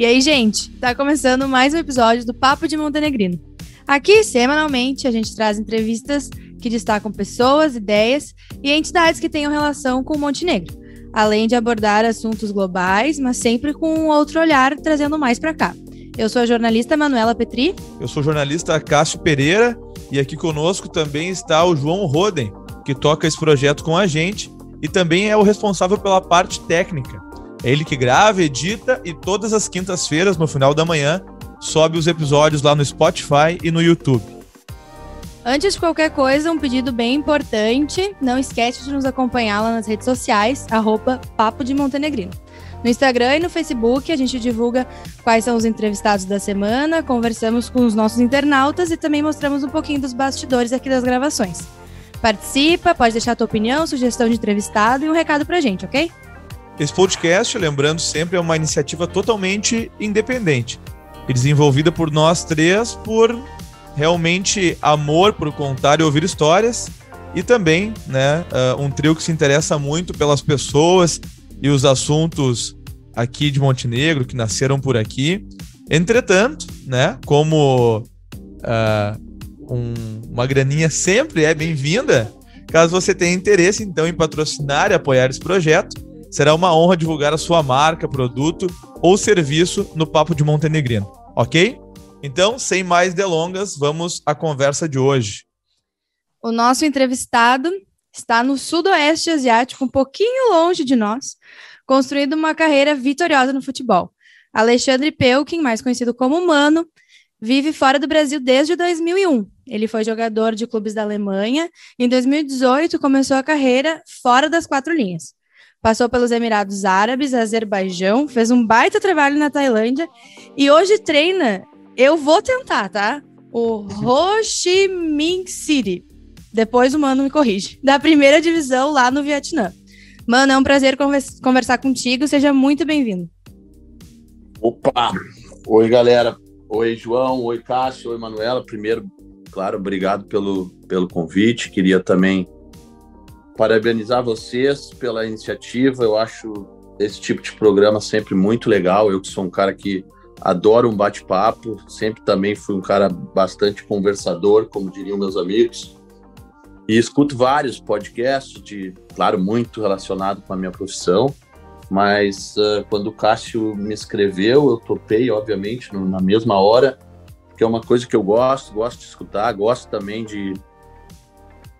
E aí, gente, tá começando mais um episódio do Papo de Montenegrino. Aqui, semanalmente, a gente traz entrevistas que destacam pessoas, ideias e entidades que tenham relação com o Montenegro, além de abordar assuntos globais, mas sempre com um outro olhar, trazendo mais pra cá. Eu sou a jornalista Manuela Petri. Eu sou o jornalista Cássio Pereira e aqui conosco também está o João Roden, que toca esse projeto com a gente e também é o responsável pela parte técnica. É ele que grava, edita e todas as quintas-feiras, no final da manhã, sobe os episódios lá no Spotify e no YouTube. Antes de qualquer coisa, um pedido bem importante, não esquece de nos acompanhar lá nas redes sociais, @Papo de Montenegrino. No Instagram e no Facebook a gente divulga quais são os entrevistados da semana, conversamos com os nossos internautas e também mostramos um pouquinho dos bastidores aqui das gravações. Participa, pode deixar a tua opinião, sugestão de entrevistado e um recado pra gente, ok? Esse podcast, lembrando sempre, é uma iniciativa totalmente independente e desenvolvida por nós três por realmente amor por contar e ouvir histórias e também, um trio que se interessa muito pelas pessoas e os assuntos aqui de Montenegro, que nasceram por aqui. Entretanto, como uma graninha sempre é bem-vinda, caso você tenha interesse, então, em patrocinar e apoiar esse projeto, será uma honra divulgar a sua marca, produto ou serviço no Papo de Montenegrino, ok? Então, sem mais delongas, vamos à conversa de hoje. O nosso entrevistado está no sudoeste asiático, um pouquinho longe de nós, construindo uma carreira vitoriosa no futebol. Alexandre Pelkin, mais conhecido como Mano, vive fora do Brasil desde 2001. Ele foi jogador de clubes da Alemanha. Em 2018, começou a carreira fora das quatro linhas. Passou pelos Emirados Árabes, Azerbaijão, fez um baita trabalho na Tailândia e hoje treina, eu vou tentar, tá? O Ho Chi Minh City. Depois o Mano me corrige. Da primeira divisão lá no Vietnã. Mano, é um prazer conversar contigo. Seja muito bem-vindo. Opa! Oi, galera. Oi, João. Oi, Cássio. Oi, Manuela. Primeiro, claro, obrigado pelo convite. Queria também parabenizar vocês pela iniciativa. Eu acho esse tipo de programa sempre muito legal. Eu que sou um cara que adoro um bate-papo. Sempre também fui um cara bastante conversador, como diriam meus amigos. E escuto vários podcasts, claro, muito relacionado com a minha profissão, mas quando o Cássio me escreveu, eu topei, obviamente, na mesma hora, que é uma coisa que eu gosto de escutar, gosto também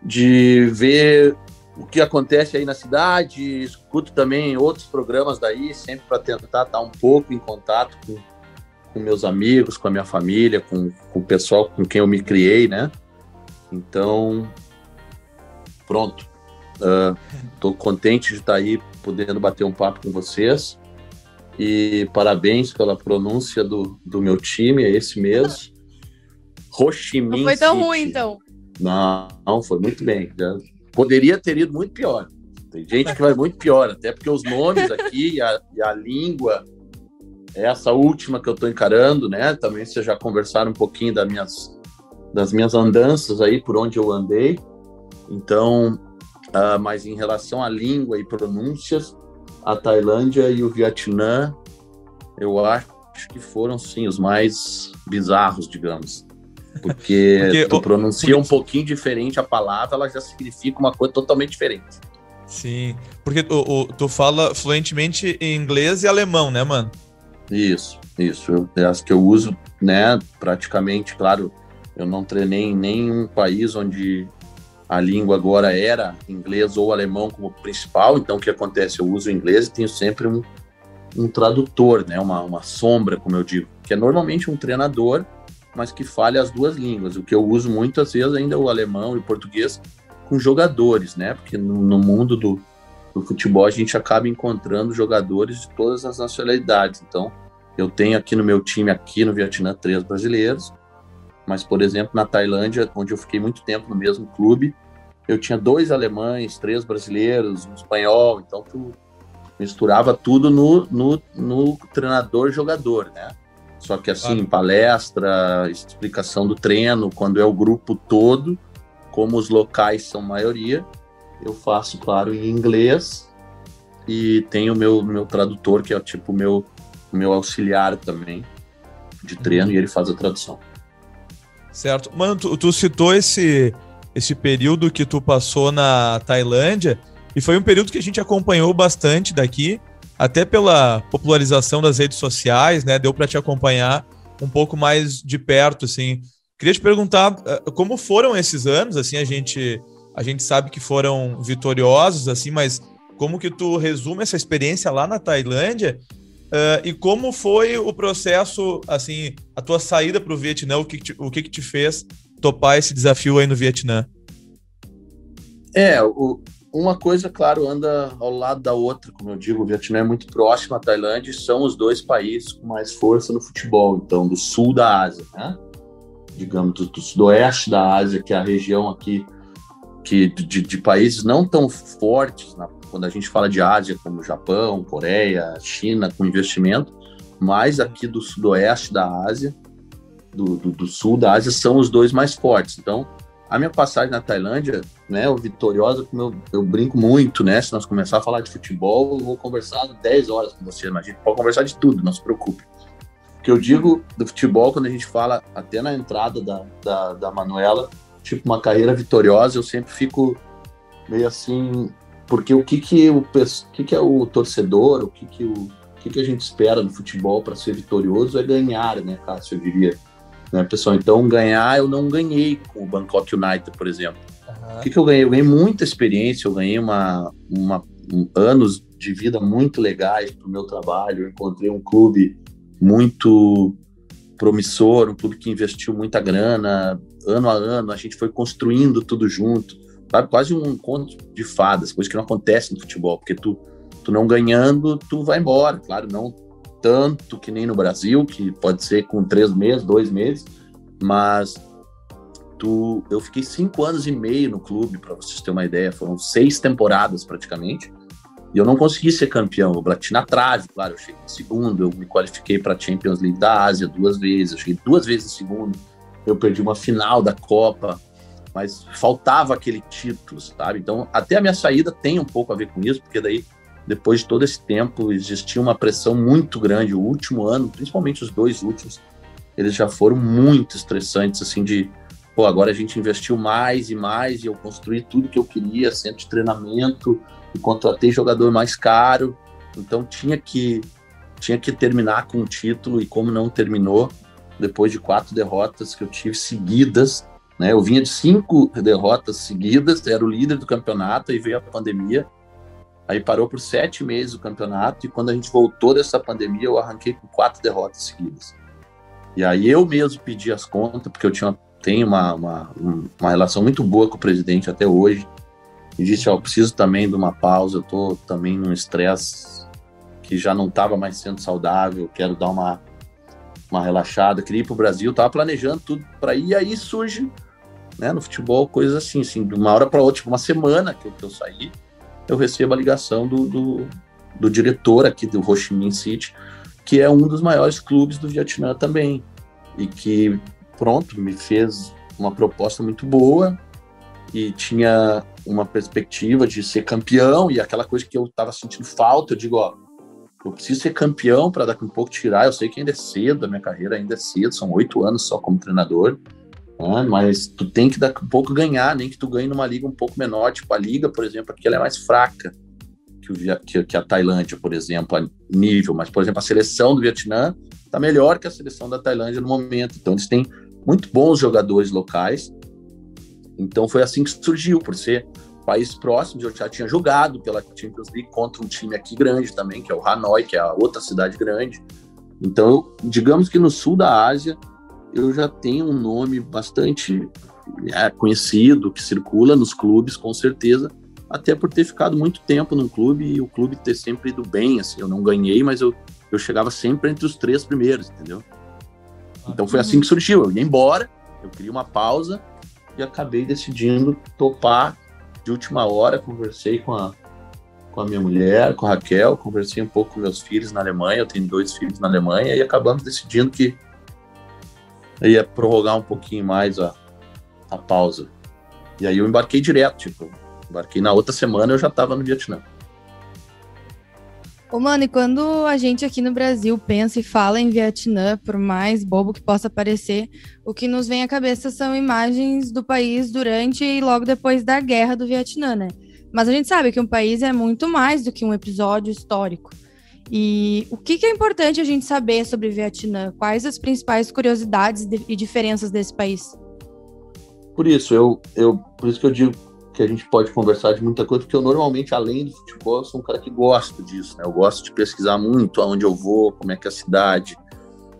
de ver o que acontece aí na cidade, escuto também outros programas daí, sempre para tentar estar um pouco em contato com meus amigos, com a minha família, com o pessoal com quem eu me criei, né? Então, pronto. Estou contente de estar aí podendo bater um papo com vocês e parabéns pela pronúncia do meu time, é esse mesmo. Ho Chi Minh Não foi tão City. ruim, então. Não, foi muito bem. Poderia ter ido muito pior. Tem gente que vai muito pior, até porque os nomes aqui e a língua, essa última que eu estou encarando, né? Também vocês já conversaram um pouquinho das minhas andanças aí, por onde eu andei. Então, mas em relação à língua e pronúncias, a Tailândia e o Vietnã, eu acho que foram, sim, os mais bizarros, digamos. Porque tu pronuncia um pouquinho diferente a palavra, ela já significa uma coisa totalmente diferente. Sim, porque tu fala fluentemente em inglês e alemão, né, mano? Isso. As que eu uso, né, praticamente, claro, eu não treinei em nenhum país onde a língua agora era inglês ou alemão como principal, então o que acontece? Eu uso inglês e tenho sempre um tradutor, né, uma sombra, como eu digo, que é normalmente um treinador, mas que fala as duas línguas. O que eu uso muitas vezes ainda é o alemão e o português com jogadores, né, porque no mundo do futebol a gente acaba encontrando jogadores de todas as nacionalidades. Então, eu tenho aqui no meu time, aqui no Vietnã, 3 brasileiros, mas, por exemplo, na Tailândia, onde eu fiquei muito tempo no mesmo clube, eu tinha 2 alemães, 3 brasileiros, um espanhol, então tu misturava tudo no treinador-jogador, né? Só que assim, palestra, explicação do treino, quando é o grupo todo, como os locais são maioria, eu faço, claro, em inglês e tenho o meu tradutor, que é tipo meu auxiliar também de treino, e ele faz a tradução. Certo. Mano, tu citou esse período que tu passou na Tailândia, e foi um período que a gente acompanhou bastante daqui, até pela popularização das redes sociais, né? Deu para te acompanhar um pouco mais de perto, assim. Queria te perguntar como foram esses anos, assim, a gente sabe que foram vitoriosos, assim, mas como que tu resume essa experiência lá na Tailândia e como foi o processo, assim, a tua saída para o Vietnã, o que te fez topar esse desafio aí no Vietnã? Uma coisa, claro, anda ao lado da outra, como eu digo, o Vietnã é muito próximo à Tailândia e são os dois países com mais força no futebol, então, do sul da Ásia, né? Digamos, do sudoeste da Ásia, que é a região aqui de países não tão fortes, quando a gente fala de Ásia, como Japão, Coreia, China, com investimento, mas aqui do sudoeste da Ásia, do sul da Ásia, são os dois mais fortes. Então, a minha passagem na Tailândia, né, o vitoriosa, como eu brinco muito, né, se nós começar a falar de futebol, eu vou conversar 10 horas com você, mas a gente pode conversar de tudo, não se preocupe. O que eu digo do futebol, quando a gente fala, até na entrada da Manuela, tipo uma carreira vitoriosa, eu sempre fico meio assim, porque o que é o torcedor, o que a gente espera no futebol para ser vitorioso é ganhar, né, Cássio, eu diria. Né, pessoal? Então, ganhar, eu não ganhei com o Bangkok United, por exemplo. O que eu ganhei? Eu ganhei muita experiência, eu ganhei anos de vida muito legais para o meu trabalho, eu encontrei um clube muito promissor, um clube que investiu muita grana, ano a ano, a gente foi construindo tudo junto, sabe? Quase um conto de fadas, coisa que não acontece no futebol, porque tu não ganhando, tu vai embora, claro, não tanto que nem no Brasil, que pode ser com 3 meses, 2 meses, mas eu fiquei 5 anos e meio no clube, para vocês terem uma ideia, foram 6 temporadas praticamente, e eu não consegui ser campeão, eu bati na trave, claro, eu cheguei em segundo, eu me qualifiquei para a Champions League da Ásia 2 vezes, eu cheguei 2 vezes em segundo, eu perdi uma final da Copa, mas faltava aquele título, sabe? Então, até a minha saída tem um pouco a ver com isso, porque daí, depois de todo esse tempo, existia uma pressão muito grande. O último ano, principalmente os 2 últimos, eles já foram muito estressantes, assim, agora a gente investiu mais e mais, e eu construí tudo que eu queria, centro de treinamento, e contratei jogador mais caro, então tinha que terminar com o título, e como não terminou, depois de 4 derrotas que eu tive seguidas, né, eu vinha de 5 derrotas seguidas, era o líder do campeonato, aí veio a pandemia, aí parou por 7 meses o campeonato, e quando a gente voltou dessa pandemia, eu arranquei com 4 derrotas seguidas. E aí eu mesmo pedi as contas, porque eu tenho uma relação muito boa com o presidente até hoje, e disse, eu preciso também de uma pausa, eu tô também num estresse que já não estava mais sendo saudável, quero dar uma relaxada, queria ir pro Brasil, tava planejando tudo para ir, e aí surge, né, no futebol, coisas assim, de uma hora para outra, tipo uma semana que eu saí, eu recebo a ligação do diretor aqui do Ho Chi Minh City, que é um dos maiores clubes do Vietnã também, e que, pronto, me fez uma proposta muito boa, e tinha uma perspectiva de ser campeão, e aquela coisa que eu estava sentindo falta, eu digo, eu preciso ser campeão para daqui a um pouco tirar, eu sei que ainda é cedo, a minha carreira ainda é cedo, são 8 anos só como treinador, né? Mas tu tem que daqui a pouco ganhar, nem que tu ganhe numa liga um pouco menor, tipo a liga, por exemplo, aqui ela é mais fraca que a Tailândia, por exemplo, a nível, mas, por exemplo, a seleção do Vietnã está melhor que a seleção da Tailândia no momento, então eles têm muito bons jogadores locais, então foi assim que surgiu, por ser países próximos, eu já tinha jogado pela Champions League contra um time aqui grande também, que é o Hanoi, que é a outra cidade grande. Então, digamos que no sul da Ásia, eu já tenho um nome bastante conhecido, que circula nos clubes, com certeza, até por ter ficado muito tempo num clube e o clube ter sempre ido bem, assim, eu não ganhei, mas eu chegava sempre entre os 3 primeiros, entendeu? Então foi assim que surgiu, eu ia embora, eu queria uma pausa e acabei decidindo topar de última hora, conversei com a minha mulher, com a Raquel, conversei um pouco com meus filhos na Alemanha, eu tenho 2 filhos na Alemanha, e acabamos decidindo que eu ia prorrogar um pouquinho mais a pausa. E aí eu embarquei direto, embarquei na outra semana, eu já estava no Vietnã. Ô, mano, e quando a gente aqui no Brasil pensa e fala em Vietnã, por mais bobo que possa parecer, o que nos vem à cabeça são imagens do país durante e logo depois da Guerra do Vietnã, né? Mas a gente sabe que um país é muito mais do que um episódio histórico. E o que é importante a gente saber sobre o Vietnã? Quais as principais curiosidades e diferenças desse país? Por isso, por isso que eu digo que a gente pode conversar de muita coisa, porque eu normalmente, além do futebol, eu sou um cara que gosta disso, né? Eu gosto de pesquisar muito aonde eu vou, como é que é a cidade,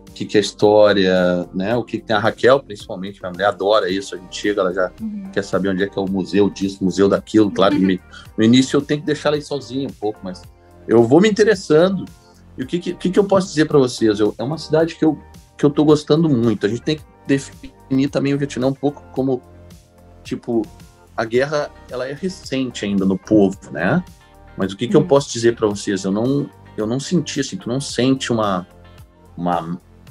o que é a história, né? O que tem a Raquel, principalmente, minha mulher adora isso, a gente chega, ela já quer saber onde é que é o museu disso, museu daquilo, claro que no início eu tenho que deixar ela ir sozinha um pouco, mas eu vou me interessando. E o que eu posso dizer para vocês? É uma cidade que eu tô gostando muito. A gente tem que definir também o Vietnã um pouco como, tipo, a guerra, ela é recente ainda no povo, né? Mas o que eu posso dizer para vocês? Eu não senti, assim, tu não sente uma...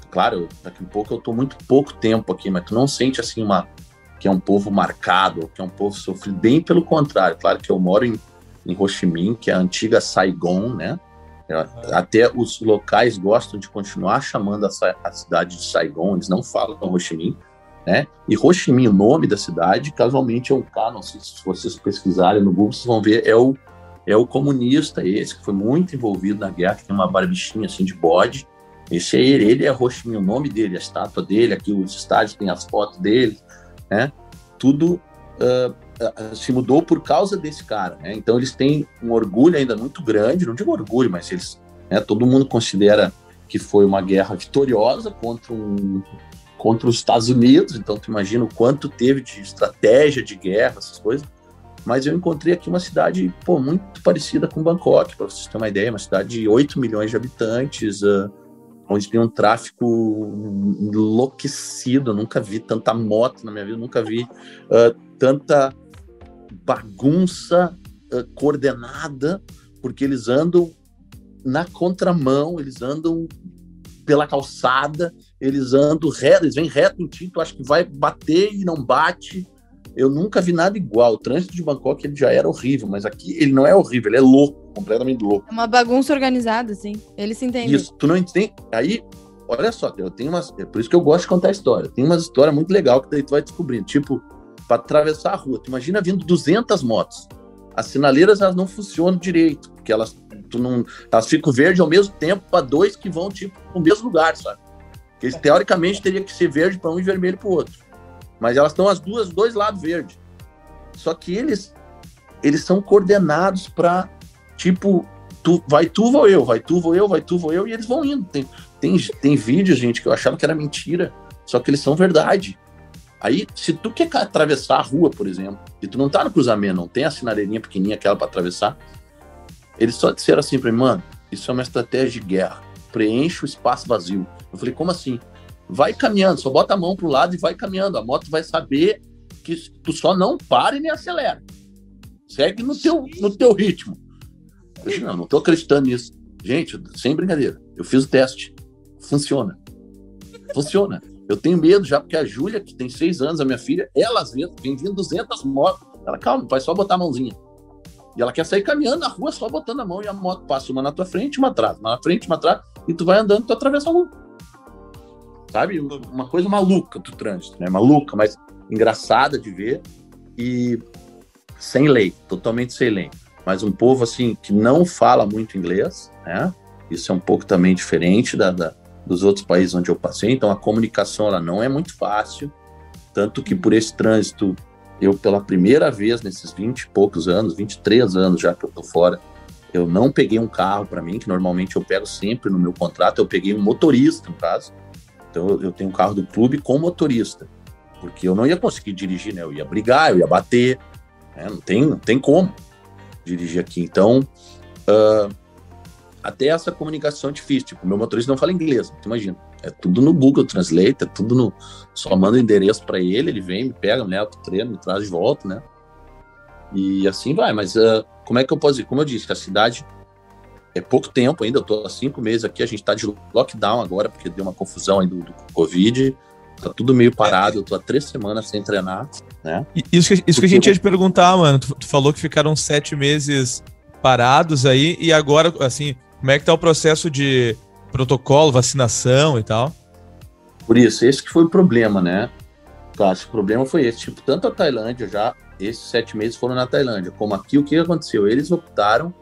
Claro, daqui a pouco eu tô muito pouco tempo aqui, mas tu não sente, assim, que é um povo marcado, que é um povo sofrido. Bem pelo contrário. Claro que eu moro em Ho Chi Minh, que é a antiga Saigon, né? Até os locais gostam de continuar chamando a cidade de Saigon, eles não falam Ho Chi Minh, né? E Ho Chi Minh, o nome da cidade, casualmente é um cara, não sei se vocês pesquisarem no Google, vocês vão ver, é o comunista esse, que foi muito envolvido na guerra, que tem uma barbichinha assim de bode. Esse é ele é Ho Chi Minh, o nome dele, a estátua dele, aqui os estádios tem as fotos dele, né? Tudo se mudou por causa desse cara, né? Então eles têm um orgulho ainda muito grande, não digo orgulho, mas eles, né, todo mundo considera que foi uma guerra vitoriosa contra os Estados Unidos, então tu imagina o quanto teve de estratégia de guerra, essas coisas. Mas eu encontrei aqui uma cidade, muito parecida com Bangkok, para vocês terem uma ideia, uma cidade de 8 milhões de habitantes, onde tem um tráfico enlouquecido. Eu nunca vi tanta moto na minha vida, nunca vi tanta bagunça coordenada, porque eles andam na contramão, eles andam pela calçada, eles andam reto, eles vêm reto em ti, tu acha que vai bater e não bate. Eu nunca vi nada igual. O trânsito de Bangkok ele já era horrível, mas aqui ele não é horrível, ele é louco, completamente louco. É uma bagunça organizada, assim. Eles se entendem. Isso, tu não entende. Aí, olha só, eu tenho umas. É por isso que eu gosto de contar a história. Tem umas histórias muito legais que daí tu vai descobrindo. Tipo, para atravessar a rua, tu imagina vindo 200 motos. As sinaleiras elas não funcionam direito, porque elas ficam verde ao mesmo tempo para dois que vão tipo no mesmo lugar, sabe? Porque teoricamente teria que ser verde para um e vermelho para o outro. Mas elas estão os dois lados verde. Só que eles são coordenados para, tipo, vou eu, e eles vão indo. Tem vídeos, gente, que eu achava que era mentira, só que eles são verdade. Aí, se tu quer atravessar a rua, por exemplo, e tu não tá no cruzamento, não tem a sinaleirinha pequenininha aquela para atravessar, eles só disseram assim pra mim, mano, isso é uma estratégia de guerra, preenche o espaço vazio. Eu falei, como assim? Vai caminhando, só bota a mão pro lado e vai caminhando. A moto vai saber que tu só não para e nem acelera. Segue no teu ritmo. Eu disse, não tô acreditando nisso. Gente, sem brincadeira, eu fiz o teste. Funciona. Eu tenho medo já, porque a Júlia, que tem 6 anos, a minha filha, ela às vezes vem vindo 200 motos. Ela, calma, vai só botar a mãozinha. E ela quer sair caminhando na rua só botando a mão e a moto passa uma na tua frente, uma atrás, uma na frente, uma atrás, e tu vai andando, tu atravessa a rua. Sabe? Uma coisa maluca do trânsito, né? Maluca, mas engraçada de ver e sem lei, totalmente sem lei. Mas um povo, assim, que não fala muito inglês, né? Isso é um pouco também diferente dos outros países onde eu passei. Então, a comunicação, ela não é muito fácil. Tanto que por esse trânsito, eu, pela primeira vez nesses 20 e poucos anos, 23 anos já que eu tô fora, eu não peguei um carro para mim, que normalmente eu pego sempre no meu contrato. Eu peguei um motorista, no caso. Então, eu tenho um carro do clube com motorista, porque eu não ia conseguir dirigir, né? Eu ia brigar, eu ia bater, né? Não tem como dirigir aqui. Então, até essa comunicação é difícil. Tipo, meu motorista não fala inglês, tu imagina. É tudo no Google Translate, é tudo no... Só manda o endereço para ele vem, me pega, me leva pro treino, me traz de volta, né? E assim vai. Mas como é que eu posso dizer? Como eu disse, a cidade... É pouco tempo ainda, eu tô há 5 meses aqui, a gente tá de lockdown agora, porque deu uma confusão aí do Covid, tá tudo meio parado, eu tô há 3 semanas sem treinar, né? Isso que a gente ia te perguntar, mano, tu falou que ficaram 7 meses parados aí, e agora, assim, Como é que tá o processo de protocolo, vacinação e tal? Por isso, esse que foi o problema, né? Claro, o problema foi esse. Tipo, tanto a Tailândia já, esses 7 meses foram na Tailândia, como aqui, o que aconteceu? Eles optaram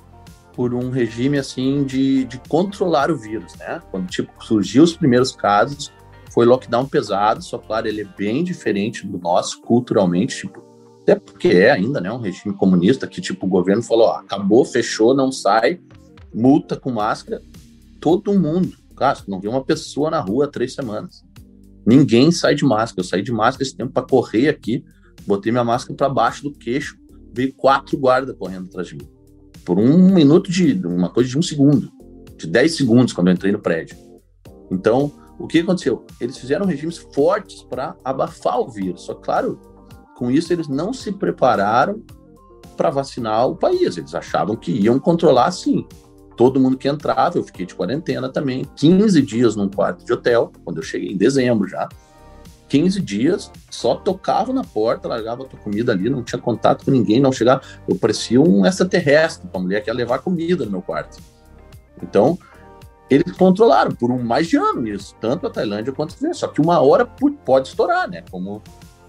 por um regime, assim, de controlar o vírus, né? Quando, tipo, surgiu os primeiros casos, foi lockdown pesado, só claro, ele é bem diferente do nosso, culturalmente, tipo, até porque é ainda, né, um regime comunista, que, tipo, o governo falou, ó, acabou, fechou, não sai, multa com máscara, todo mundo, cara, não viu uma pessoa na rua há 3 semanas. Ninguém sai de máscara. Eu saí de máscara esse tempo para correr aqui, botei minha máscara para baixo do queixo, veio 4 guardas correndo atrás de mim. Por uma coisa de 1 segundo, de 10 segundos quando eu entrei no prédio. Então, o que aconteceu? Eles fizeram regimes fortes para abafar o vírus. Só claro, com isso eles não se prepararam para vacinar o país. Eles achavam que iam controlar sim. Todo mundo que entrava, eu fiquei de quarentena também, 15 dias num quarto de hotel, quando eu cheguei em dezembro já, 15 dias, só tocava na porta, largava a tua comida ali, não tinha contato com ninguém, não chegava, eu parecia um extraterrestre, uma mulher que ia levar comida no meu quarto. Então, eles controlaram por mais de ano isso, tanto a Tailândia quanto a só que uma hora pode estourar, né, como,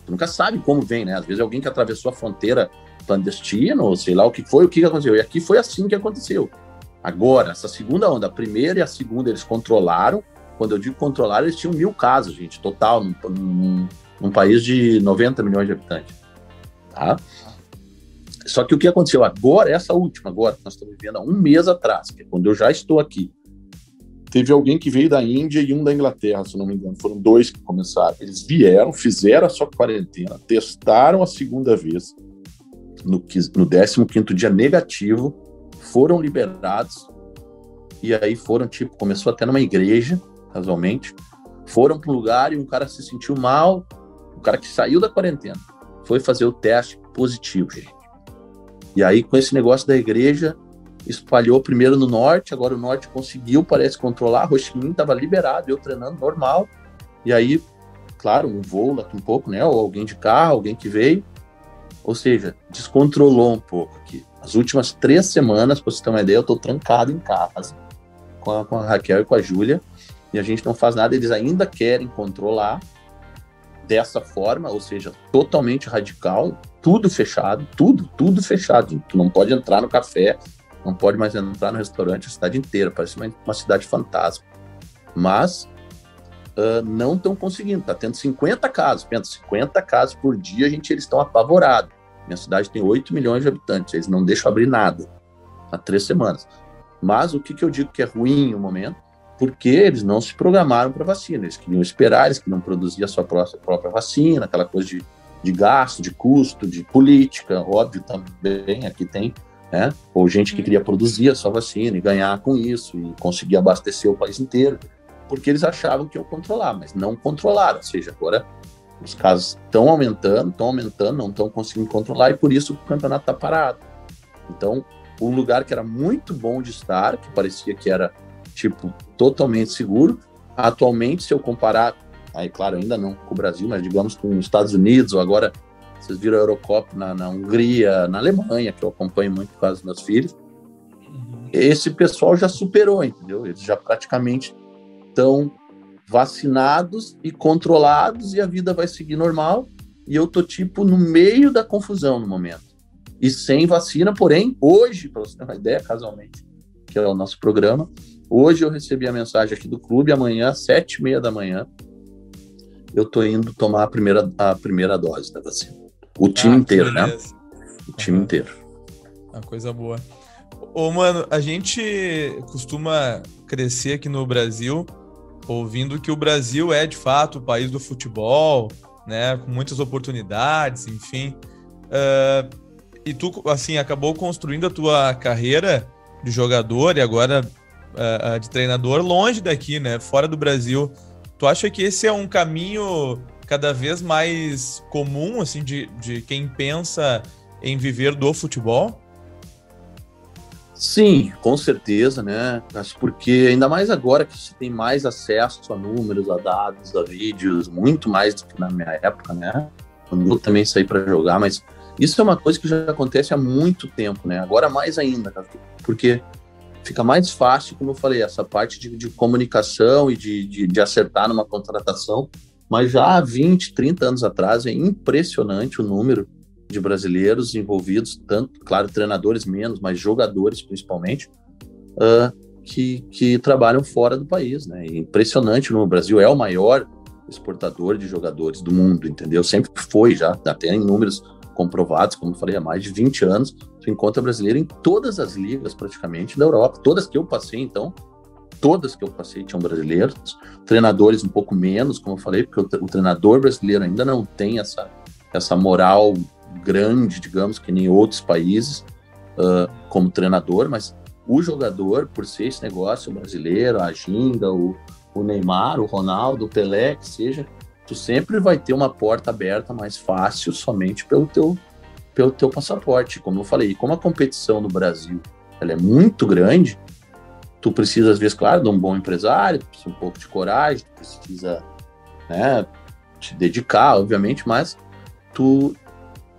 tu nunca sabe como vem, né, às vezes alguém que atravessou a fronteira clandestina, ou sei lá o que foi, o que aconteceu, e aqui foi assim que aconteceu. Agora, essa segunda onda, a primeira e a segunda eles controlaram. Quando eu digo controlaram, eles tinham 1.000 casos, gente, total, num país de 90 milhões de habitantes. Tá? Só que o que aconteceu agora, essa última agora, que nós estamos vivendo há 1 mês atrás, que é quando eu já estou aqui, teve alguém que veio da Índia e um da Inglaterra, se não me engano, foram 2 que começaram. Eles vieram, fizeram a sua quarentena, testaram a segunda vez, no 15º dia negativo, foram liberados, e aí foram, tipo, começou até numa igreja, casualmente, foram para um lugar e um cara se sentiu mal, o cara que saiu da quarentena, foi fazer o teste positivo, gente. E aí, com esse negócio da igreja, espalhou primeiro no norte, agora o norte conseguiu, parece, controlar, Ho Chi Minh estava liberado, eu treinando normal, e aí, claro, um voo lá um pouco, né, ou alguém de carro, alguém que veio, ou seja, descontrolou um pouco aqui. As últimas 3 semanas, para você ter uma ideia, eu estou trancado em casa com a Raquel e com a Júlia, e a gente não faz nada, eles ainda querem controlar dessa forma, ou seja, totalmente radical, tudo fechado, tudo fechado. Tu não pode entrar no café, não pode mais entrar no restaurante, a cidade inteira, parece uma cidade fantasma. Mas não estão conseguindo, tá tendo 50 casos, pensa, 50 casos por dia, eles estão apavorados. Minha cidade tem 8 milhões de habitantes, eles não deixam abrir nada há 3 semanas. Mas o que eu digo que é ruim no momento? Porque eles não se programaram para vacina, eles queriam esperar, eles queriam produzir a sua própria vacina, aquela coisa de gasto, de custo, de política, óbvio também, aqui tem, né? Ou gente que queria produzir a sua vacina e ganhar com isso, e conseguir abastecer o país inteiro, porque eles achavam que iam controlar, mas não controlaram, ou seja, agora os casos estão aumentando, não estão conseguindo controlar, e por isso o campeonato está parado. Então, um lugar que era muito bom de estar, que parecia que era, tipo, totalmente seguro, atualmente, se eu comparar, aí, claro, ainda não com o Brasil, mas digamos com os Estados Unidos, ou agora, vocês viram a Eurocopa na Hungria, na Alemanha, que eu acompanho muito por causa dos meus filhos, esse pessoal já superou, entendeu? Eles já praticamente estão vacinados e controlados, e a vida vai seguir normal, e eu tô, tipo, no meio da confusão no momento. E sem vacina, porém, hoje, para você ter uma ideia, casualmente, que é o nosso programa, hoje eu recebi a mensagem aqui do clube, amanhã, 7h30 da manhã, eu tô indo tomar a primeira dose da vacina. O time inteiro, né? O time inteiro. Uma coisa boa. Ô, mano, a gente costuma crescer aqui no Brasil ouvindo que o Brasil é, de fato, o país do futebol, né? Com muitas oportunidades, enfim. E tu, assim, acabou construindo a tua carreira de jogador e agora de treinador longe daqui, né? Fora do Brasil. Tu acha que esse é um caminho cada vez mais comum, assim, de quem pensa em viver do futebol? Sim, com certeza, né? Porque ainda mais agora que você tem mais acesso a números, a dados, a vídeos, muito mais do que na minha época, né? Quando eu também saí para jogar, mas isso é uma coisa que já acontece há muito tempo, né? Agora mais ainda, porque fica mais fácil, como eu falei, essa parte de comunicação e de acertar numa contratação. Mas já há 20, 30 anos atrás, é impressionante o número de brasileiros envolvidos, tanto, claro, treinadores menos, mas jogadores principalmente, que trabalham fora do país, né? É impressionante, o Brasil é o maior exportador de jogadores do mundo, entendeu? Sempre foi, já até em números comprovados, como eu falei, há mais de 20 anos, tu encontra brasileiro em todas as ligas praticamente da Europa, todas que eu passei, então, todas que eu passei tinham brasileiros, treinadores um pouco menos, como eu falei, porque o treinador brasileiro ainda não tem essa moral grande, digamos, que nem outros países, como treinador, mas o jogador, por ser esse negócio brasileiro, a Ginga, o Neymar, o Ronaldo, o Pelé, que seja, tu sempre vai ter uma porta aberta mais fácil somente pelo teu passaporte, como eu falei. Como a competição no Brasil ela é muito grande, tu precisa, às vezes, claro, de um bom empresário, tu precisa um pouco de coragem, tu precisa, né, te dedicar, obviamente, mas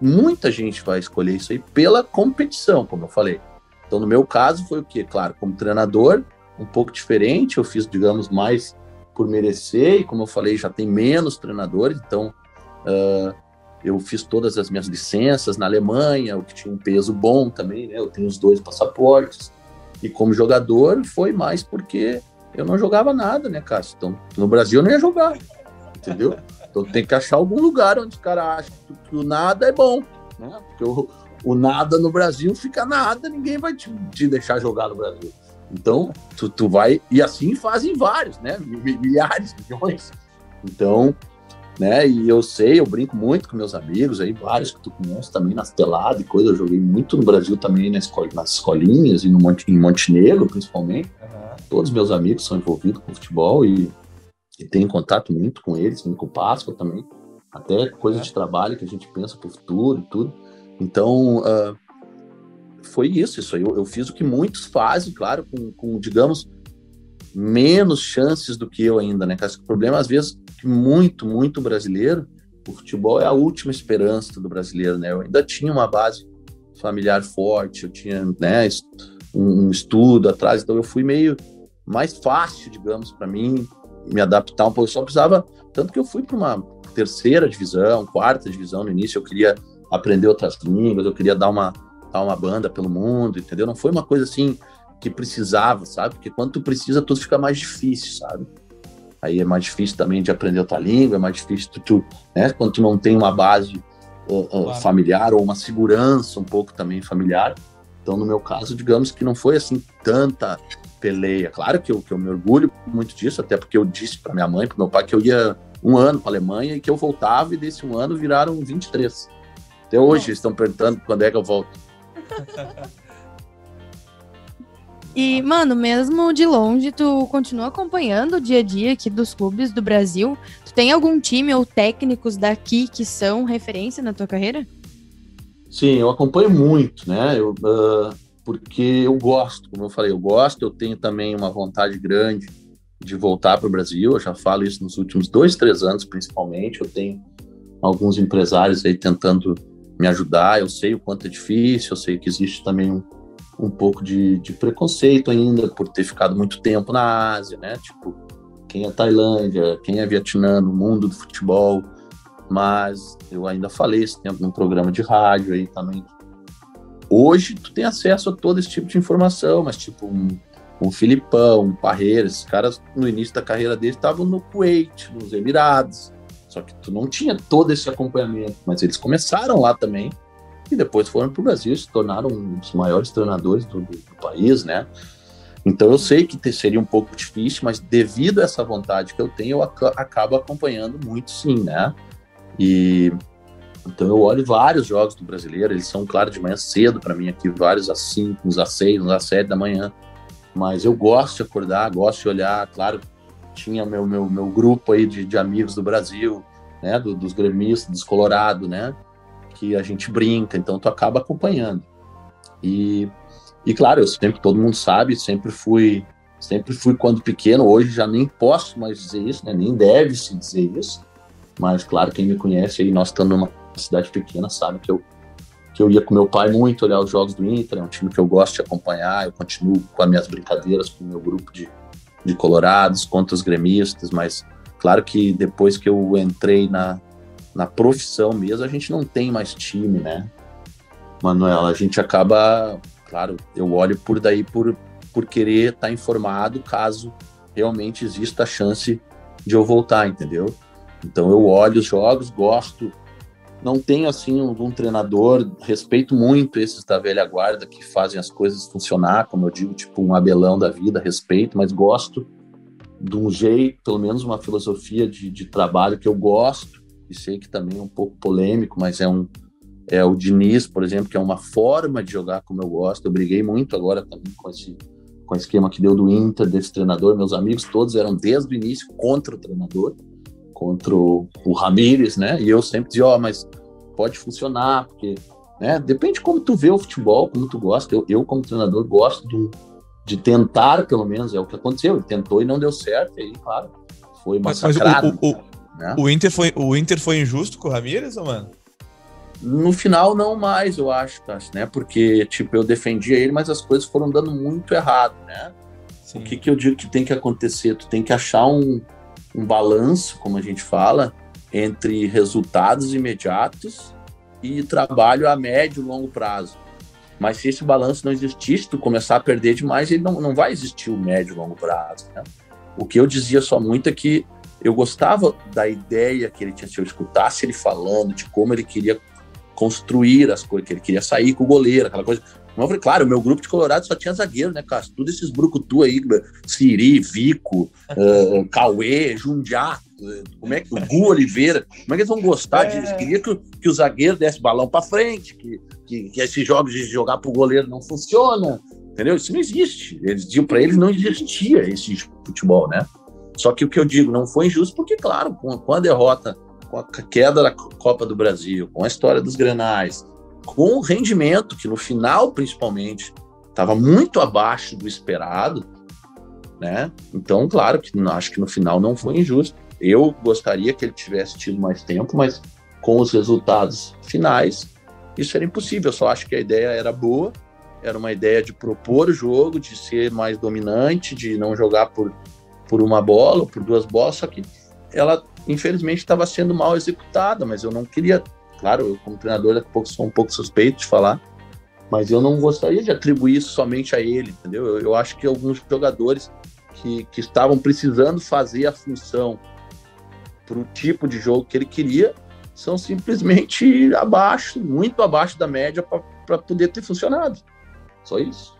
muita gente vai escolher isso aí pela competição, como eu falei. Então, no meu caso, foi o quê? Claro, como treinador, um pouco diferente, eu fiz, digamos, mais por merecer, e como eu falei, já tem menos treinadores, então eu fiz todas as minhas licenças na Alemanha, o que tinha um peso bom também, né? Eu tenho os 2 passaportes, e como jogador foi mais porque eu não jogava nada, né, Cássio? Então, no Brasil eu não ia jogar, entendeu? Então tem que achar algum lugar onde o cara acha que o nada é bom, né? Porque o nada no Brasil fica nada, ninguém vai te deixar jogar no Brasil. Então, tu vai... E assim fazem vários, né? Milhares, milhões. Então, né? E eu brinco muito com meus amigos aí, vários que tu conhece também, nas teladas e coisa. Eu joguei muito no Brasil também, nas escolinhas e em Montenegro, principalmente. Uhum. Todos meus amigos são envolvidos com futebol e tenho contato muito com eles, com o Páscoa também. Até coisa de trabalho que a gente pensa pro futuro e tudo. Então... foi isso aí. Eu fiz o que muitos fazem, claro, com, digamos, menos chances do que eu ainda, né? O problema, às vezes, que muito brasileiro, o futebol é a última esperança do brasileiro, né? Eu ainda tinha uma base familiar forte, eu tinha, né, um estudo atrás, então eu fui meio mais fácil, digamos, para mim me adaptar um pouco. Eu só precisava, tanto que eu fui para uma 3ª divisão, 4ª divisão no início, eu queria aprender outras línguas, eu queria dar uma banda pelo mundo, entendeu? Não foi uma coisa assim que precisava, sabe? Porque quando tu precisa, tudo fica mais difícil, sabe? Aí é mais difícil também de aprender outra língua, é mais difícil né? Quando tu não tem uma base familiar ou uma segurança um pouco também familiar. Então, no meu caso, digamos que não foi assim tanta peleia. Claro que eu me orgulho muito disso, até porque eu disse para minha mãe, para meu pai, que eu ia 1 ano para a Alemanha e que eu voltava, e desse 1 ano viraram 23. Até hoje eles estão perguntando quando é que eu volto. E, mano, mesmo de longe, tu continua acompanhando o dia a dia aqui dos clubes do Brasil? Tu tem algum time ou técnicos daqui que são referência na tua carreira? Sim, eu acompanho muito, né? Porque eu gosto, como eu falei, eu tenho também uma vontade grande de voltar para o Brasil. Eu já falo isso nos últimos 2, 3 anos, principalmente. Eu tenho alguns empresários aí tentando me ajudar. Eu sei o quanto é difícil, eu sei que existe também um pouco de preconceito ainda por ter ficado muito tempo na Ásia, né? Tipo, quem é Tailândia, quem é Vietnã, no mundo do futebol. Mas eu ainda falei esse tempo num programa de rádio aí também. Hoje tu tem acesso a todo esse tipo de informação, mas tipo um Filipão, um Parreira, esses caras no início da carreira deles estavam no Kuwait, nos Emirados. Só que tu não tinha todo esse acompanhamento, mas eles começaram lá também e depois foram para o Brasil e se tornaram um dos maiores treinadores do país, né? Então eu sei que seria um pouco difícil, mas devido a essa vontade que eu tenho, eu acabo acompanhando muito sim, né? E então eu olho vários jogos do Brasileiro, eles são, claro, de manhã cedo para mim aqui, vários às 5, uns às 6, uns às 7 da manhã, mas eu gosto de acordar, gosto de olhar, claro, tinha meu grupo aí de amigos do Brasil, né, dos gremistas, dos Colorado, né, que a gente brinca, então tu acaba acompanhando. E claro, todo mundo sabe, sempre fui quando pequeno, hoje já nem posso mais dizer isso, né, nem deve se dizer isso, mas claro, quem me conhece aí, nós estamos numa cidade pequena, sabe que porque eu ia com meu pai muito olhar os jogos do Inter, é um time que eu gosto de acompanhar, eu continuo com as minhas brincadeiras com o meu grupo de colorados, contra os gremistas, mas claro que depois que eu entrei na profissão mesmo, a gente não tem mais time, né, Manuela? A gente acaba, claro, eu olho por querer estar informado caso realmente exista a chance de eu voltar, entendeu? Então eu olho os jogos, gosto, não tenho assim um treinador, respeito muito esses da velha guarda que fazem as coisas funcionar, como eu digo, tipo um Abelão da vida, respeito, mas gosto de um jeito, pelo menos uma filosofia de trabalho que eu gosto, e sei que também é um pouco polêmico, mas é o Diniz, por exemplo, que é uma forma de jogar como eu gosto. Eu briguei muito agora também com o esquema que deu do Inter, desse treinador. Meus amigos todos eram desde o início contra o treinador, contra o Ramírez, né? E eu sempre dizia, mas pode funcionar, porque, né? Depende de como tu vê o futebol, como tu gosta. Eu como treinador, gosto de tentar, pelo menos, é o que aconteceu. Ele tentou e não deu certo, e aí, claro, foi massacrado. Né? O Inter foi injusto com o Ramírez, mano? No final, não mais, eu acho, Cássio, né? Porque, tipo, eu defendia ele, mas as coisas foram dando muito errado, né? Sim. O que eu digo que tem que acontecer? Tu tem que achar um balanço, como a gente fala, entre resultados imediatos e trabalho a médio e longo prazo. Mas se esse balanço não existir, se tu começar a perder demais, ele não vai existir o médio e longo prazo, né? O que eu dizia só muito é que eu gostava da ideia que ele tinha, se eu escutasse ele falando de como ele queria construir as coisas, que ele queria sair com o goleiro, aquela coisa. Mas eu falei, claro, o meu grupo de Colorado só tinha zagueiro, né, Cássio? Todos esses brucutu aí, Siri, Vico, Cauê, Jundiá, como é que o Gu Oliveira, como é que eles vão gostar disso? Eles queriam que o zagueiro desse balão para frente, que esses jogos de jogar pro goleiro não funciona, entendeu? Isso não existe. Eles diziam para eles, não existia esse futebol, né? Só que o que eu digo, não foi injusto, porque, claro, com a derrota, com a queda da Copa do Brasil, com a história dos Grenais, com o rendimento, que no final, principalmente, estava muito abaixo do esperado, né? Então, claro, que acho que no final não foi injusto. Eu gostaria que ele tivesse tido mais tempo, mas com os resultados finais, isso era impossível. Eu só acho que a ideia era boa, era uma ideia de propor o jogo, de ser mais dominante, de não jogar por uma bola ou por duas bolas, só que ela, infelizmente, estava sendo mal executada, mas eu não queria, claro, eu como treinador daqui a pouco sou um pouco suspeito de falar, mas eu não gostaria de atribuir isso somente a ele, entendeu? Eu acho que alguns jogadores que estavam precisando fazer a função para o tipo de jogo que ele queria, são simplesmente abaixo, muito abaixo da média para poder ter funcionado. Só isso.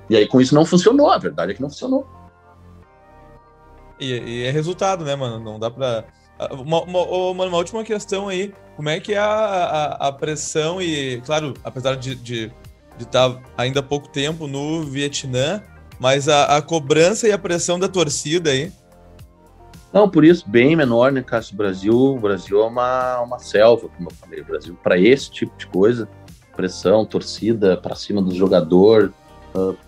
E aí com isso não funcionou, a verdade é que não funcionou. E é resultado, né, mano? Não dá pra... Uma última questão aí. Como é que é a pressão e... Claro, apesar de estar ainda há pouco tempo no Vietnã, mas a cobrança e a pressão da torcida aí? Não, por isso, bem menor, né, Cássio? O Brasil é uma selva, como eu falei. O Brasil, para esse tipo de coisa, pressão, torcida, para cima do jogador...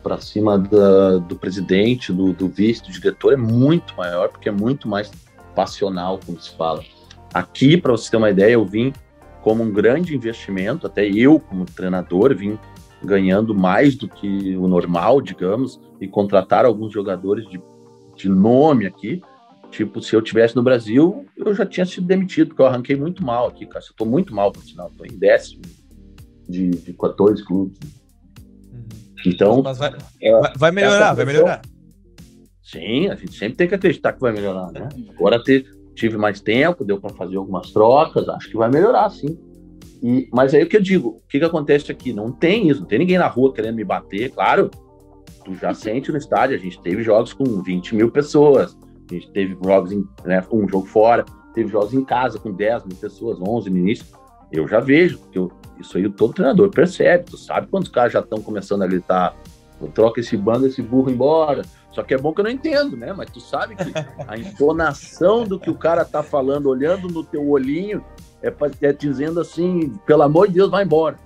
para cima do presidente, do vice, do diretor, é muito maior, porque é muito mais passional, como se fala. Aqui, para você ter uma ideia, eu vim como um grande investimento, até eu, como treinador, vim ganhando mais do que o normal, digamos, e contratar alguns jogadores de nome aqui. Tipo, se eu estivesse no Brasil, eu já tinha sido demitido, porque eu arranquei muito mal aqui, cara. Eu estou muito mal, por sinal, estou em 10º de 14 clubes. Então, mas vai melhorar, vai melhorar. Sim, a gente sempre tem que acreditar que vai melhorar, né? Agora tive mais tempo, deu para fazer algumas trocas, acho que vai melhorar, sim. Mas aí o que eu digo, o que acontece aqui? Não tem isso, não tem ninguém na rua querendo me bater, claro. Tu já sente no estádio, a gente teve jogos com 20 mil pessoas, a gente teve jogos, né, um jogo fora, teve jogos em casa com 10 mil pessoas, 11 no início. Eu já vejo, porque isso aí todo treinador percebe, tu sabe quando os caras já estão começando a gritar, troca esse bando, esse burro embora. Só que é bom que eu não entendo, né? Mas tu sabe que a entonação do que o cara tá falando, olhando no teu olhinho, é dizendo assim, pelo amor de Deus, vai embora.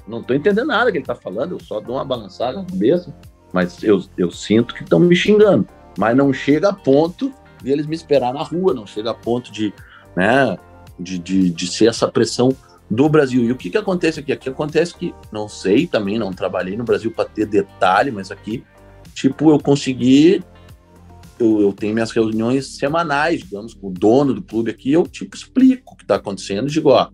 Não tô entendendo nada que ele tá falando, eu só dou uma balançada na cabeça, mas eu sinto que estão me xingando. Mas não chega a ponto de eles me esperar na rua, não chega a ponto de, né, de ser essa pressão do Brasil. E o que acontece aqui? Aqui acontece que, não sei, também não trabalhei no Brasil para ter detalhe, mas aqui, tipo, eu consegui, eu tenho minhas reuniões semanais, digamos, com o dono do clube aqui, eu, tipo, explico o que está acontecendo e digo, ó,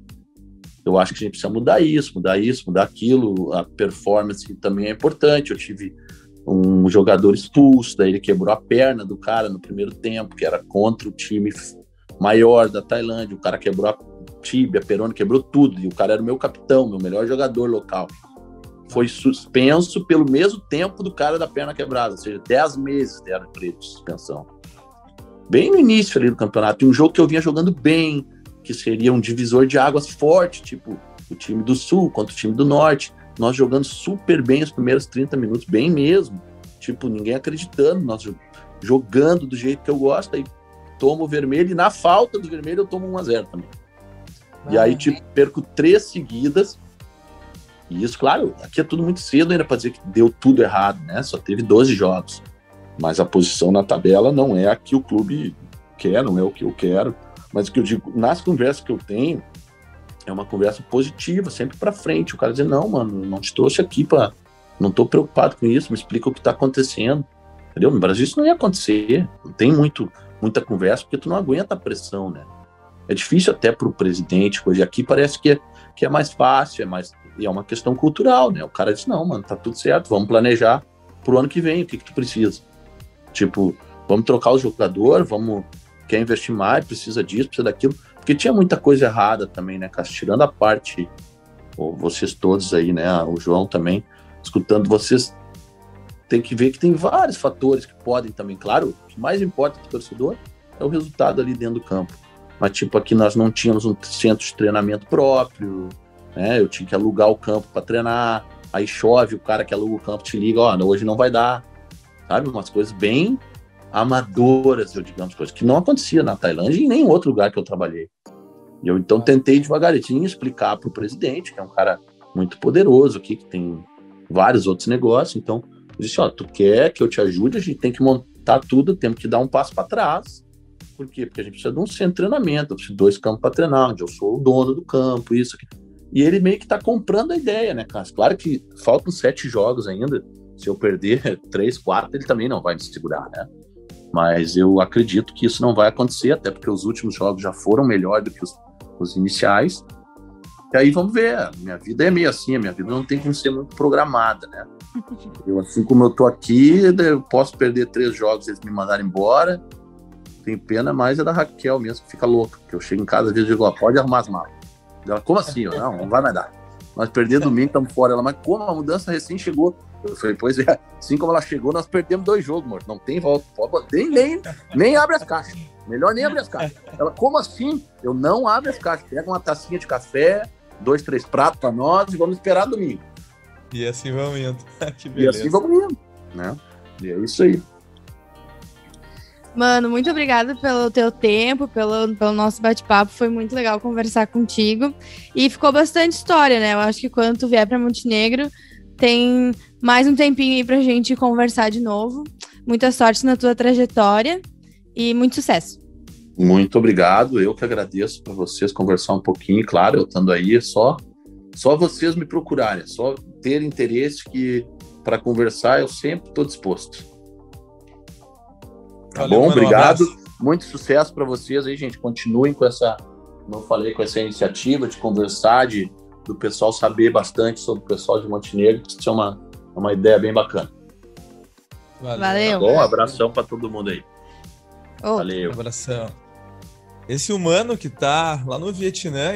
eu acho que a gente precisa mudar isso, mudar aquilo, a performance também é importante. Eu tive um jogador expulso, daí ele quebrou a perna do cara no primeiro tempo, que era contra o time maior da Tailândia, o cara quebrou a tíbia, a perona, quebrou tudo, e o cara era o meu capitão, meu melhor jogador local. Foi suspenso pelo mesmo tempo do cara da perna quebrada, ou seja, 10 meses deram para ele de suspensão. Bem no início ali do campeonato, tem um jogo que eu vinha jogando bem, que seria um divisor de águas forte, tipo o time do Sul contra o time do Norte, nós jogando super bem os primeiros 30 minutos, bem mesmo, tipo, ninguém acreditando, nós jogando do jeito que eu gosto, aí tomo o vermelho, e na falta do vermelho eu tomo 1-0 também. E aí, tipo, perco 3 seguidas, e isso, claro, aqui é tudo muito cedo ainda para dizer que deu tudo errado, né, só teve 12 jogos, mas a posição na tabela não é a que o clube quer, não é o que eu quero. Mas o que eu digo, nas conversas que eu tenho, é uma conversa positiva, sempre para frente. O cara diz, não, mano, não te trouxe aqui para... Não tô preocupado com isso, me explica o que tá acontecendo. Entendeu? No Brasil isso não ia acontecer. Não tem muita conversa, porque tu não aguenta a pressão, né? É difícil até pro presidente, coisa. Aqui parece que é mais fácil, e é uma questão cultural, né? O cara diz, não, mano, tá tudo certo, vamos planejar pro ano que vem, o que tu precisa? Tipo, vamos trocar o jogador, quer investir mais, precisa disso, precisa daquilo, porque tinha muita coisa errada também, né, Cássio? Tirando a parte, vocês todos aí, né, o João também, escutando vocês, tem que ver que tem vários fatores que podem também, claro, o que mais importa para o torcedor é o resultado ali dentro do campo, mas tipo, aqui nós não tínhamos um centro de treinamento próprio, né, eu tinha que alugar o campo para treinar, aí chove, o cara que aluga o campo te liga, hoje não vai dar, sabe, umas coisas bem amadoras, digamos, coisas que não acontecia na Tailândia e em nenhum outro lugar que eu trabalhei. E eu então tentei devagarinho explicar para o presidente, que é um cara muito poderoso aqui, que tem vários outros negócios, então eu disse, tu quer que eu te ajude, a gente tem que montar tudo, temos que dar um passo para trás. Por quê? Porque a gente precisa de um centro de treinamento, eu preciso de 2 campos para treinar, onde eu sou o dono do campo, isso aqui. E ele meio que está comprando a ideia, né, Cássio? Claro que faltam 7 jogos ainda, se eu perder 3, 4, ele também não vai me segurar, né? Mas eu acredito que isso não vai acontecer, até porque os últimos jogos já foram melhores do que os iniciais. E aí vamos ver, a minha vida é meio assim, a minha vida não tem como ser muito programada, né? Assim como eu tô aqui, eu posso perder 3 jogos e eles me mandarem embora. Tem pena mais é da Raquel mesmo, que fica louca, porque eu chego em casa às vezes e digo, pode arrumar as malas. Ela, como assim? Não vai mais dar. Nós perdemos domingo, estamos fora. Ela, mas como a mudança recém chegou? Eu falei, pois é, assim como ela chegou, nós perdemos 2 jogos, amor. Não tem volta. Nem abre as caixas. Melhor nem abrir as caixas. Ela, como assim? Eu não abro as caixas. Pega uma tacinha de café, 2, 3 pratos para nós e vamos esperar domingo. E assim vamos indo. Que beleza. E assim vamos indo, né? E é isso aí. Mano, muito obrigada pelo teu tempo, pelo nosso bate-papo. Foi muito legal conversar contigo. E ficou bastante história, né? Eu acho que quando tu vier para Montenegro, tem mais um tempinho aí pra gente conversar de novo. Muita sorte na tua trajetória e muito sucesso. Muito obrigado. Eu que agradeço para vocês conversar um pouquinho. Claro, eu estando aí, é só vocês me procurarem, é só ter interesse que para conversar eu sempre estou disposto. Tá bom? Mano, obrigado. Muito sucesso para vocês aí, gente. Continuem com essa, como eu falei, com essa iniciativa de conversar, do pessoal saber bastante sobre o pessoal de Montenegro. Isso é uma ideia bem bacana. Valeu. Tá bom? Abração para todo mundo aí. Valeu. Abração. Esse humano que tá lá no Vietnã,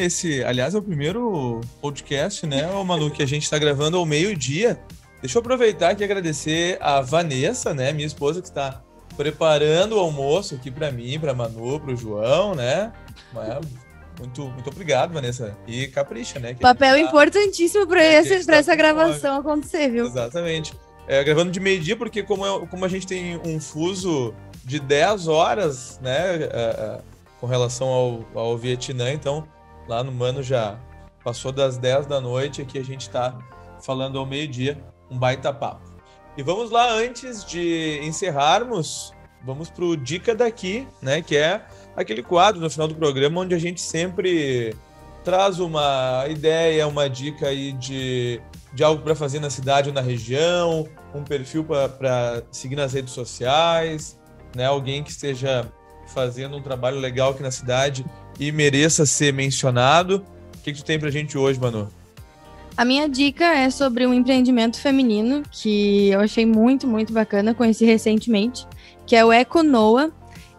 aliás, é o primeiro podcast, né, Manu, que a gente tá gravando ao meio-dia. Deixa eu aproveitar aqui e agradecer a Vanessa, né, minha esposa, que está preparando o almoço aqui para mim, para Manu, para o João, né? Muito obrigado, Vanessa. E capricha, né? Papel importantíssimo para essa gravação acontecer, viu? Exatamente. Gravando de meio-dia, porque como a gente tem um fuso de 10 horas, né? Com relação ao Vietnã, então lá no Mano já passou das 10 da noite, aqui a gente está falando ao meio-dia, um baita papo. E vamos lá, antes de encerrarmos, vamos para o Dica Daqui, né? Que é aquele quadro no final do programa onde a gente sempre traz uma ideia, uma dica aí de algo para fazer na cidade ou na região, um perfil para seguir nas redes sociais, né? Alguém que esteja fazendo um trabalho legal aqui na cidade e mereça ser mencionado. O que tu tem pra gente hoje, Manu? A minha dica é sobre um empreendimento feminino que eu achei muito, muito bacana, conheci recentemente, que é o Econoa.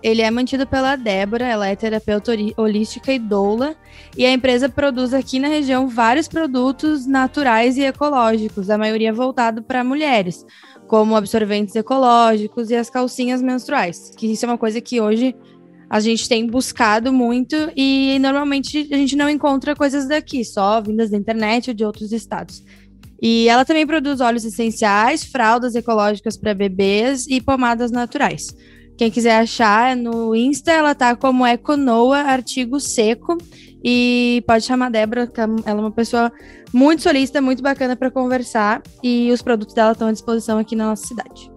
Ele é mantido pela Débora, ela é terapeuta holística e doula, e a empresa produz aqui na região vários produtos naturais e ecológicos, a maioria voltado para mulheres, como absorventes ecológicos e as calcinhas menstruais, que isso é uma coisa que hoje a gente tem buscado muito e normalmente a gente não encontra coisas daqui, só vindas da internet ou de outros estados. E ela também produz óleos essenciais, fraldas ecológicas para bebês e pomadas naturais. Quem quiser achar, no Insta ela tá como Econoa Artigo Seco e pode chamar a Débora, que ela é uma pessoa muito solícita, muito bacana para conversar e os produtos dela estão à disposição aqui na nossa cidade.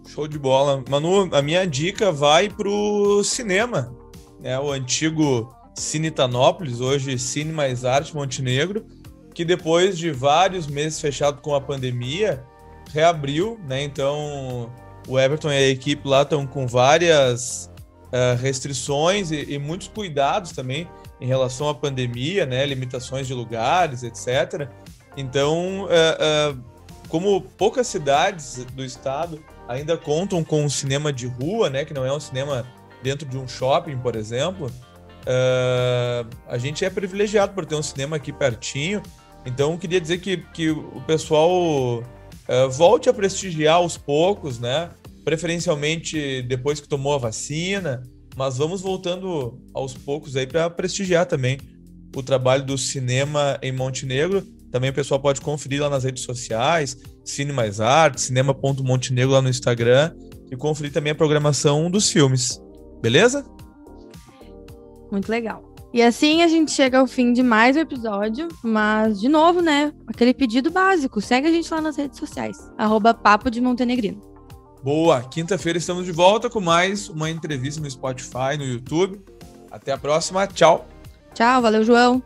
Show de bola. Manu, a minha dica vai pro cinema, né? O antigo Cine Tanópolis, hoje Cine Mais Arte Montenegro, que depois de vários meses fechado com a pandemia, reabriu, né? Então o Everton e a equipe lá estão com várias restrições e muitos cuidados também em relação à pandemia, né? Limitações de lugares, etc. Então, como poucas cidades do estado ainda contam com um cinema de rua, né? Que não é um cinema dentro de um shopping, por exemplo, a gente é privilegiado por ter um cinema aqui pertinho. Então, queria dizer que o pessoal volte a prestigiar aos poucos, né? Preferencialmente depois que tomou a vacina, mas vamos voltando aos poucos aí para prestigiar também o trabalho do cinema em Montenegro. Também o pessoal pode conferir lá nas redes sociais, Cine Mais Arte, cinema.montenegro lá no Instagram, e conferir também a programação dos filmes. Beleza? Muito legal. E assim a gente chega ao fim de mais um episódio, mas, de novo, né, aquele pedido básico, segue a gente lá nas redes sociais, @Papo de Montenegrino. Boa! Quinta-feira estamos de volta com mais uma entrevista no Spotify, no YouTube. Até a próxima, tchau! Tchau, valeu, João!